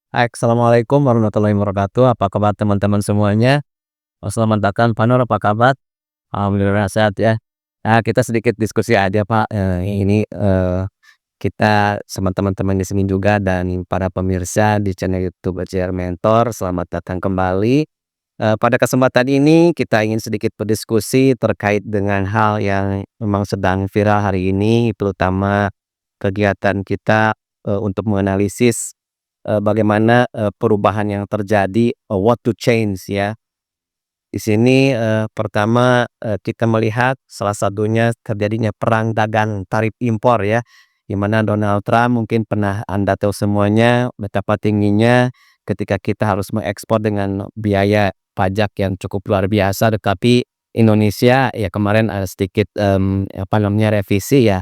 Assalamualaikum warahmatullahi wabarakatuh. Apa kabar teman-teman semuanya? Selamat datang Pak Nur, apa kabar? Alhamdulillah sehat ya. Nah, kita sedikit diskusi aja Pak, ini, kita sama teman-teman di sini juga dan para pemirsa di channel YouTube BCR Mentor, selamat datang kembali. Pada kesempatan ini kita ingin sedikit berdiskusi terkait dengan hal yang memang sedang viral hari ini, terutama kegiatan kita, untuk menganalisis bagaimana, perubahan yang terjadi, what to change ya. Di sini, pertama, kita melihat salah satunya terjadinya perang dagang tarif impor ya, di mana Donald Trump mungkin pernah Anda tahu semuanya betapa tingginya ketika kita harus mengekspor dengan biaya pajak yang cukup luar biasa, tetapi Indonesia ya kemarin ada sedikit, apa namanya, revisi ya,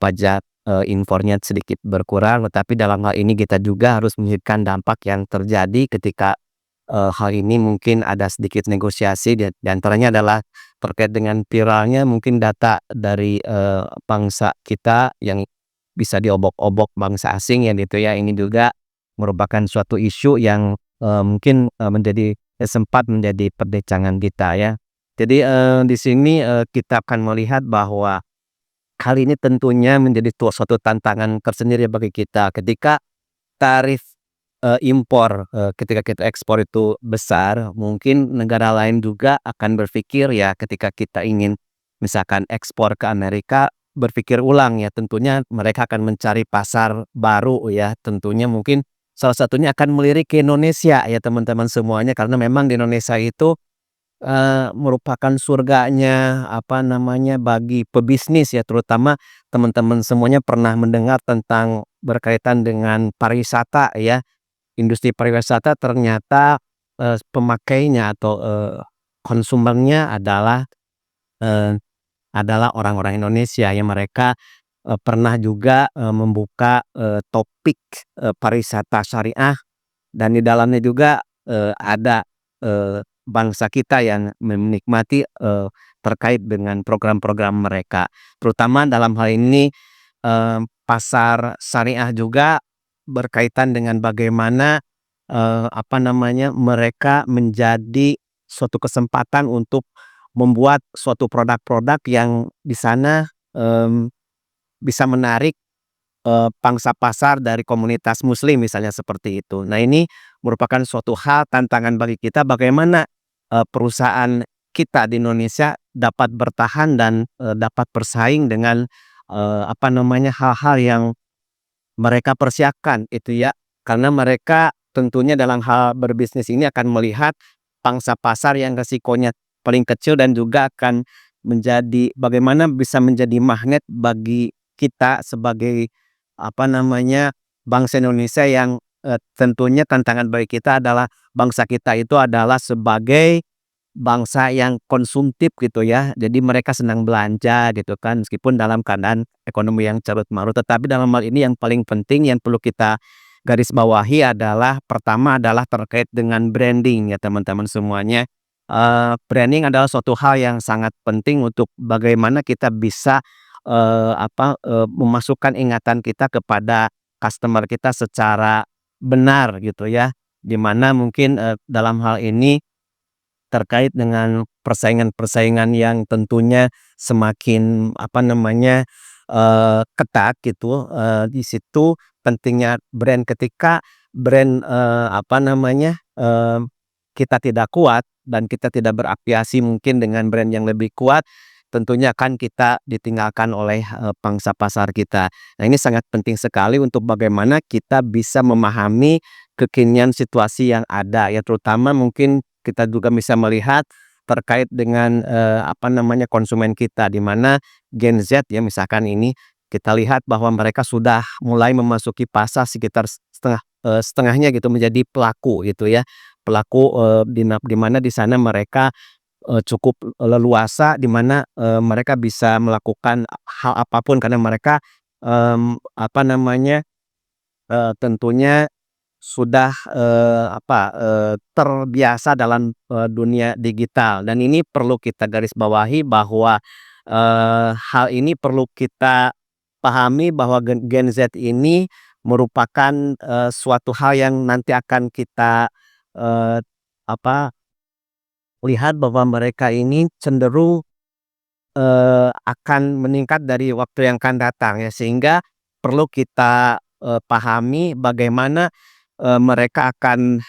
pajak, impornya sedikit berkurang, tetapi dalam hal ini kita juga harus memikirkan dampak yang terjadi ketika, hal ini mungkin ada sedikit negosiasi di antaranya adalah terkait dengan viralnya mungkin data dari, bangsa kita yang bisa diobok-obok bangsa asing ya gitu ya. Ini juga merupakan suatu isu yang, mungkin, sempat menjadi perbincangan kita ya. Jadi, di sini, kita akan melihat bahwa hal ini tentunya menjadi suatu tantangan tersendiri bagi kita ketika tarif, impor, ketika kita ekspor itu besar, mungkin negara lain juga akan berpikir ya ketika kita ingin misalkan ekspor ke Amerika, berpikir ulang ya tentunya mereka akan mencari pasar baru ya, tentunya mungkin salah satunya akan melirik ke Indonesia ya teman-teman semuanya karena memang di Indonesia itu merupakan surganya, apa namanya, bagi pebisnis ya, terutama teman-teman semuanya pernah mendengar tentang berkaitan dengan pariwisata ya. Industri pariwisata ternyata, pemakainya atau, konsumennya eee, adalah orang-orang Indonesia yang mereka, pernah juga, membuka, topik, pariwisata syariah dan di dalamnya juga, ada, bangsa kita yang menikmati, terkait dengan program-program mereka. Terutama dalam hal ini, pasar syariah juga berkaitan dengan bagaimana, apa namanya, mereka menjadi suatu kesempatan untuk membuat suatu produk-produk yang di sana, bisa menarik pangsa pasar dari komunitas muslim misalnya seperti itu. Nah ini merupakan suatu hal tantangan bagi kita bagaimana, perusahaan kita di Indonesia dapat bertahan dan, dapat bersaing dengan, apa namanya, hal-hal yang mereka persiapkan itu ya. Karena mereka tentunya dalam hal berbisnis ini akan melihat pangsa pasar yang resikonya paling kecil dan juga akan menjadi bagaimana bisa menjadi magnet bagi kita sebagai, apa namanya, bangsa Indonesia yang, tentunya tantangan bagi kita adalah bangsa kita itu adalah sebagai bangsa yang konsumtif gitu ya. Jadi mereka senang belanja gitu kan, meskipun dalam keadaan ekonomi yang carut-marut. Tetapi dalam hal ini yang paling penting yang perlu kita garis bawahi adalah pertama adalah terkait dengan branding ya teman-teman semuanya. Branding adalah suatu hal yang sangat penting untuk bagaimana kita bisa, memasukkan ingatan kita kepada customer kita secara benar gitu ya. Di mana mungkin, dalam hal ini terkait dengan persaingan-persaingan yang tentunya semakin, apa namanya, ketat gitu, di situ pentingnya brand. Ketika brand, apa namanya, kita tidak kuat dan kita tidak berapiasi mungkin dengan brand yang lebih kuat, tentunya akan kita ditinggalkan oleh, pangsa pasar kita. Nah ini sangat penting sekali untuk bagaimana kita bisa memahami kekinian situasi yang ada ya, terutama mungkin kita juga bisa melihat terkait dengan, apa namanya, konsumen kita, di mana Gen Z ya misalkan ini, kita lihat bahwa mereka sudah mulai memasuki pasar sekitar setengahnya gitu menjadi pelaku gitu ya. Pelaku, di mana di sana mereka, cukup leluasa di mana, mereka bisa melakukan hal apapun karena mereka, apa namanya, tentunya sudah, terbiasa dalam, dunia digital dan ini perlu kita garis bawahi bahwa, hal ini perlu kita pahami bahwa Gen Z ini merupakan, suatu hal yang nanti akan kita, eee, apa, lihat bahwa mereka ini cenderung akan meningkat dari waktu yang akan datang ya, sehingga perlu kita, pahami bagaimana, mereka akan,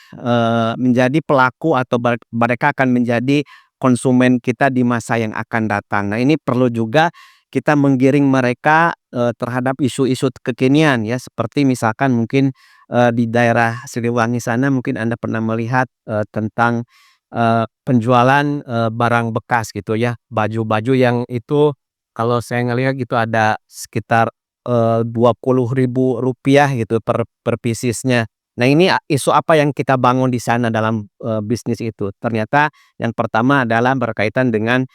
menjadi pelaku atau mereka akan menjadi konsumen kita di masa yang akan datang. Nah, ini perlu juga kita menggiring mereka, terhadap isu-isu kekinian ya, seperti misalkan mungkin, di daerah Siliwangi sana mungkin Anda pernah melihat, tentang penjualan, barang bekas gitu ya, baju-baju yang itu kalau saya ngelihat gitu ada sekitar, Rp20.000 gitu per piecesnya. Nah ini isu apa yang kita bangun di sana dalam, bisnis itu? Ternyata yang pertama adalah berkaitan dengan,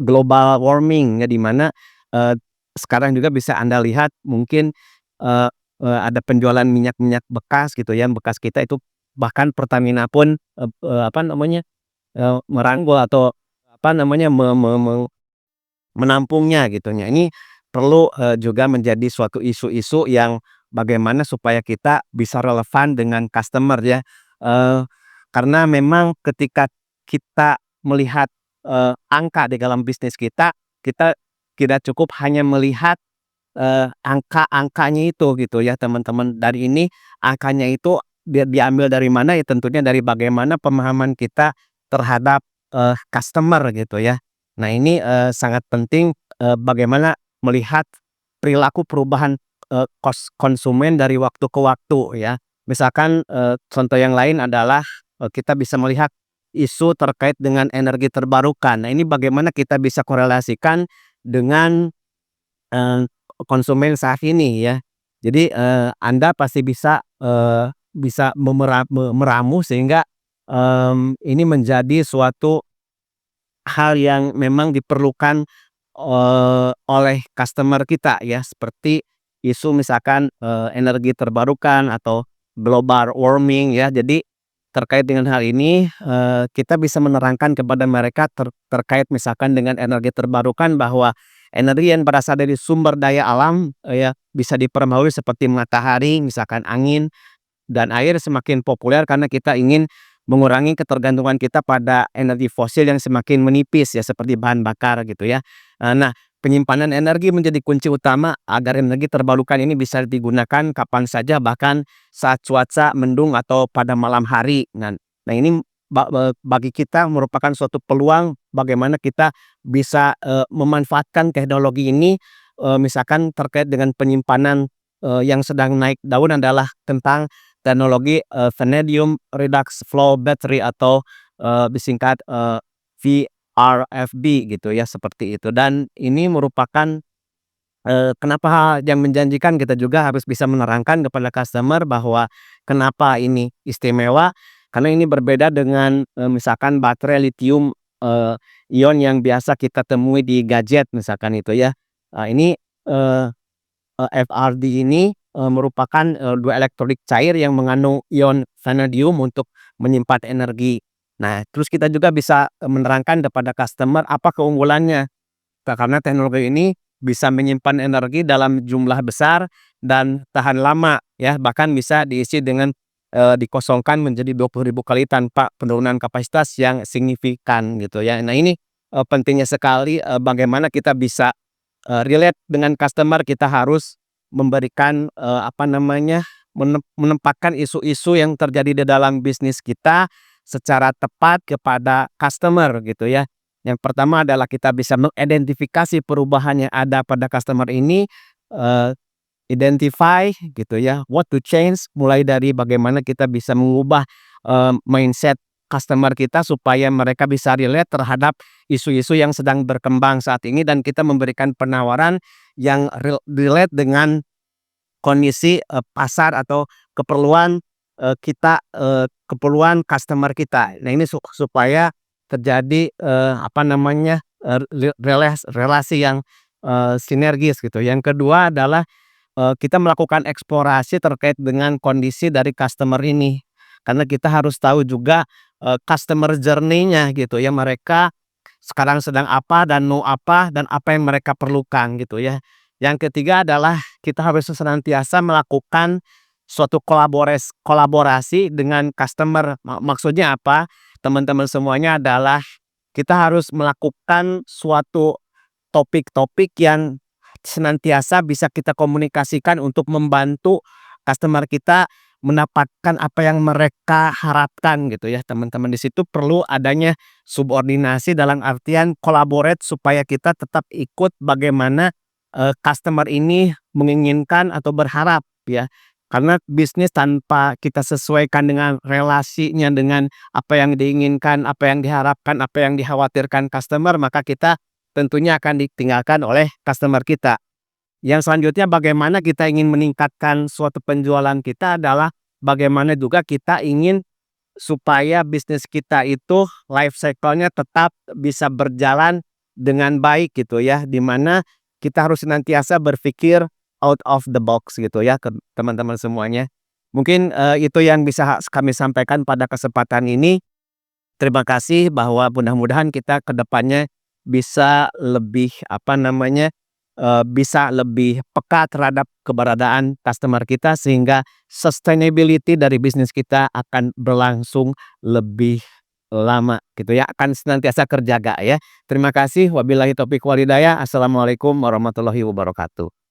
global warming ya, di mana, eee, sekarang juga bisa Anda lihat mungkin, eee ada penjualan minyak-minyak bekas gitu ya, bekas kita itu bahkan Pertamina pun, apa namanya, merangkul atau apa namanya, menampungnya gitu ya. Ini perlu, juga menjadi suatu isu-isu yang bagaimana supaya kita bisa relevan dengan customer ya, karena memang ketika kita melihat, angka di dalam bisnis kita, kita tidak cukup hanya melihat angka-angkanya itu gitu ya teman-teman. Dari ini angkanya itu diambil dari mana, ya tentunya dari bagaimana pemahaman kita terhadap, customer gitu ya. Nah ini, sangat penting, bagaimana melihat perilaku perubahan, konsumen dari waktu ke waktu ya. Misalkan, contoh yang lain adalah, kita bisa melihat isu terkait dengan energi terbarukan. Nah ini bagaimana kita bisa korelasikan dengan Eee, konsumen saat ini ya. Jadi, Anda pasti bisa meramu sehingga, ini menjadi suatu hal yang memang diperlukan, oleh customer kita ya, seperti isu misalkan, energi terbarukan atau global warming ya. Jadi terkait dengan hal ini, kita bisa menerangkan kepada mereka terkait misalkan dengan energi terbarukan bahwa energi yang berasal dari sumber daya alam, ya bisa diperbaharui seperti matahari, misalkan angin, dan air semakin populer karena kita ingin mengurangi ketergantungan kita pada energi fosil yang semakin menipis ya, seperti bahan bakar gitu ya. Nah, penyimpanan energi menjadi kunci utama agar energi terbarukan ini bisa digunakan kapan saja, bahkan saat cuaca mendung atau pada malam hari. Nah ini bagi kita merupakan suatu peluang bagaimana kita bisa, memanfaatkan teknologi ini, misalkan terkait dengan penyimpanan, yang sedang naik daun adalah tentang teknologi, Vanadium Redox Flow Battery atau, disingkat, VRFB gitu ya, seperti itu. Dan ini merupakan, kenapa yang menjanjikan, kita juga harus bisa menerangkan kepada customer bahwa kenapa ini istimewa, karena ini berbeda dengan, misalkan baterai litium, ion yang biasa kita temui di gadget misalkan itu ya. Ini, eee FRD ini, merupakan, 2 elektrolit cair yang mengandung ion vanadium untuk menyimpan energi. Nah, terus kita juga bisa, menerangkan kepada customer apa keunggulannya. Karena teknologi ini bisa menyimpan energi dalam jumlah besar dan tahan lama ya, bahkan bisa diisi dengan, dikosongkan menjadi 20.000 kali tanpa penurunan kapasitas yang signifikan gitu ya. Nah ini, pentingnya sekali, bagaimana kita bisa relate dengan customer. Kita harus memberikan, apa namanya, menempatkan isu-isu yang terjadi di dalam bisnis kita secara tepat kepada customer gitu ya. Yang pertama adalah kita bisa mengidentifikasi perubahan yang ada pada customer ini, eee, identify gitu ya, what to change, mulai dari bagaimana kita bisa mengubah, mindset customer kita supaya mereka bisa relate terhadap isu-isu yang sedang berkembang saat ini, dan kita memberikan penawaran yang relate dengan kondisi, pasar atau keperluan, keperluan customer kita. Nah ini supaya terjadi, apa namanya, relasi yang, sinergis gitu. Yang kedua adalah, kita melakukan eksplorasi terkait dengan kondisi dari customer ini. Karena kita harus tahu juga, customer journey-nya gitu ya, mereka sekarang sedang apa dan mau apa dan apa yang mereka perlukan gitu ya. Yang ketiga adalah kita harus senantiasa melakukan suatu kolaborasi dengan customer. Maksudnya apa? Teman-teman semuanya adalah kita harus melakukan suatu topik-topik yang senantiasa bisa kita komunikasikan untuk membantu customer kita mendapatkan apa yang mereka harapkan gitu ya, teman-teman. Di situ perlu adanya subordinasi dalam artian collaborate supaya kita tetap ikut bagaimana, customer ini menginginkan atau berharap ya. Karena bisnis tanpa kita sesuaikan dengan relasinya dengan apa yang diinginkan, apa yang diharapkan, apa yang dikhawatirkan customer, maka kita tentunya akan ditinggalkan oleh customer kita. Yang selanjutnya bagaimana kita ingin meningkatkan suatu penjualan kita adalah bagaimana juga kita ingin supaya bisnis kita itu life cycle-nya tetap bisa berjalan dengan baik gitu ya, di mana kita harus senantiasa berpikir out of the box gitu ya ke teman-teman semuanya. Mungkin, itu yang bisa kami sampaikan pada kesempatan ini. Terima kasih bahwa mudah-mudahan kita ke depannya bisa lebih, apa namanya, bisa lebih peka terhadap keberadaan customer kita sehingga sustainability dari bisnis kita akan berlangsung lebih lama gitu ya, akan senantiasa terjaga ya. Terima kasih, wabillahi taufik wal hidayah. Assalamualaikum warahmatullahi wabarakatuh.